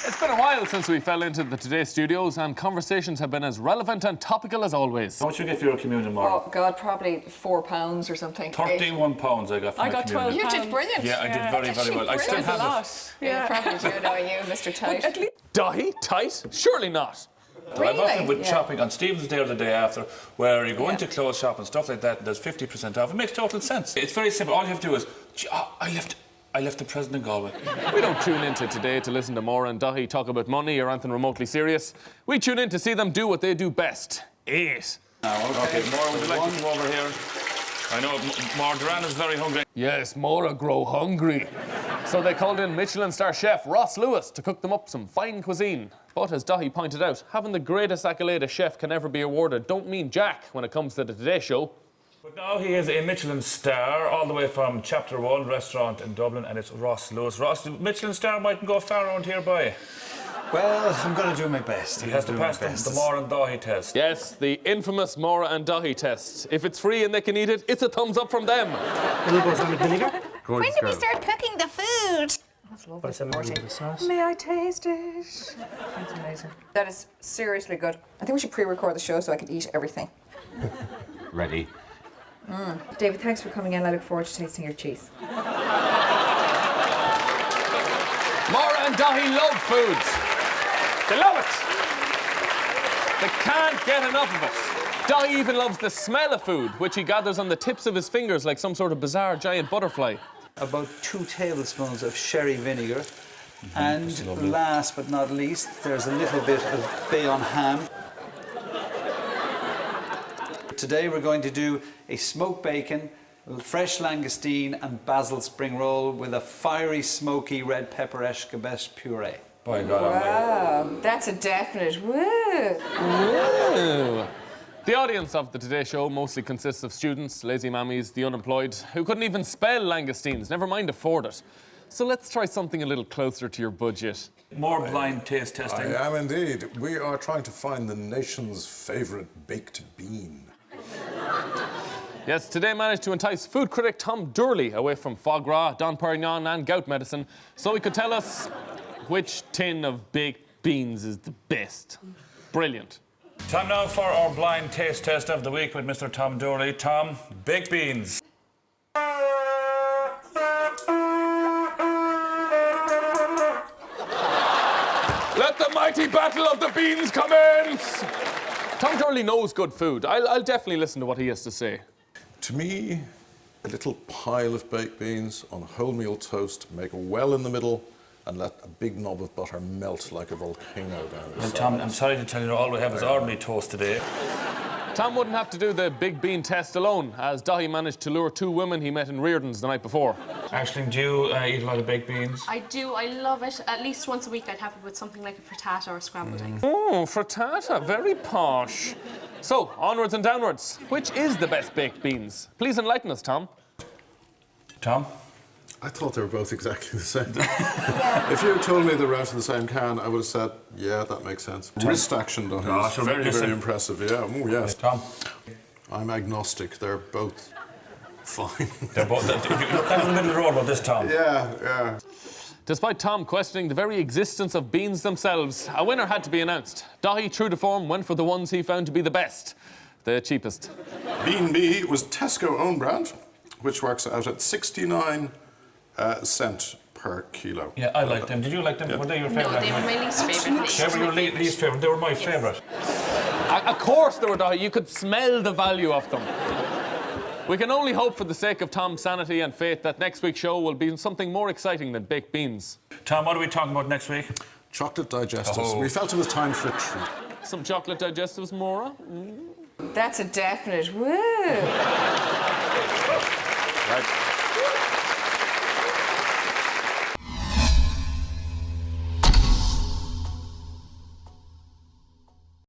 It's been a while since we fell into the Today studios, and conversations have been as relevant and topical as always. How much you get for your communion, Maura? Oh, God, probably £4 or something. £31 I got for I my got communion. You did brilliant. Yeah, I did very, very well. I still Brilliant. have it. Yeah. Probably do know you, Mr. Tight. Dahi? Tight? Surely not. I've often with Yeah. shopping on Stephen's Day or the day after, where you go into clothes shop and stuff like that, and there's 50% off. It makes total sense. It's very simple. All you have to do is, I left the present in Galway. We don't tune into Today to listen to Maura and Dahi talk about money or anything remotely serious. We tune in to see them do what they do best. Eat. Okay, Maura, would you like to come over here? I know Maura Duran is very hungry. Yes, Maura grow hungry. So they called in Michelin star chef Ross Lewis to cook them up some fine cuisine. But as Dahi pointed out, having the greatest accolade a chef can ever be awarded don't mean jack when it comes to the Today Show. But now he is a Michelin star, all the way from Chapter 1 restaurant in Dublin, and it's Ross Lewis. Ross, the Michelin star mightn't go far around here, boy. Well, I'm going to do my best. He has to pass the Maura and Dahi test. Yes, the infamous Maura and Dahi test. If it's free and they can eat it, it's a thumbs up from them. Little balsamic vinegar. When do we start cooking the food? That's lovely. Balsamic vinegar sauce. May I taste it? That's amazing. That is seriously good. I think we should pre-record the show so I can eat everything. Ready. David, thanks for coming in. I look forward to tasting your cheese. Maura and Dahi love food. They love it. They can't get enough of it. Dahi even loves the smell of food, which he gathers on the tips of his fingers like some sort of bizarre giant butterfly. About 2 tablespoons of sherry vinegar. And last but not least, there's a little bit of Bayonne ham. Today we're going to do a smoked bacon, fresh langoustine and basil spring roll with a fiery, smoky red pepper escabeche puree. By God, Wow, that's a definite. Woo! Ooh. The audience of the Today Show mostly consists of students, lazy mammies, the unemployed, who couldn't even spell langoustines, never mind afford it. So let's try something a little closer to your budget. More blind taste testing. I am indeed. We are trying to find the nation's favourite baked bean. Yes, Today managed to entice food critic Tom Durley away from foie gras, Don Perignon and gout medicine so he could tell us which tin of baked beans is the best. Brilliant. Time now for our blind taste test of the week with Mr. Tom Durley. Tom, baked beans. Let the mighty battle of the beans commence! Tom Durley knows good food. I'll definitely listen to what he has to say. To me, a little pile of baked beans on wholemeal toast, make a well in the middle, and let a big knob of butter melt like a volcano down the Well, side. Tom, I'm sorry to tell you, all we have is ordinary toast today. Tom wouldn't have to do the big bean test alone, as Dahi managed to lure 2 women he met in Reardon's the night before. Aisling, do you eat a lot of baked beans? I do. I love it. At least once a week I'd have it with something like a frittata or scrambled eggs. Oh, frittata, very posh. So, onwards and downwards. Which is the best baked beans? Please enlighten us, Tom. Tom? I thought they were both exactly the same. If you had told me they were out of the same can, I would have said, yeah, that makes sense. Wrist action, though, Gosh, is very, listen. very impressive. Yeah, oh, yes. Tom? I'm agnostic. They're both fine. They're both... You're kind of in the middle of the road about this, Tom. Yeah. Despite Tom questioning the very existence of beans themselves, a winner had to be announced. Dahi, true to form, went for the ones he found to be the best. The cheapest. Bean B was Tesco own brand, which works out at 69 cent per kilo. Yeah, I like them. Did you like them? Yeah. Were they your No, favourite? they were my least favourite. They were your least favourite. They were my favourite. Of course they were Dahi. You could smell the value of them. We can only hope for the sake of Tom's sanity and faith that next week's show will be something more exciting than baked beans. Tom, what are we talking about next week? Chocolate digestives. Oh. We felt it was time for a treat. Some chocolate digestives, Maura? That's a definite. Woo! Right.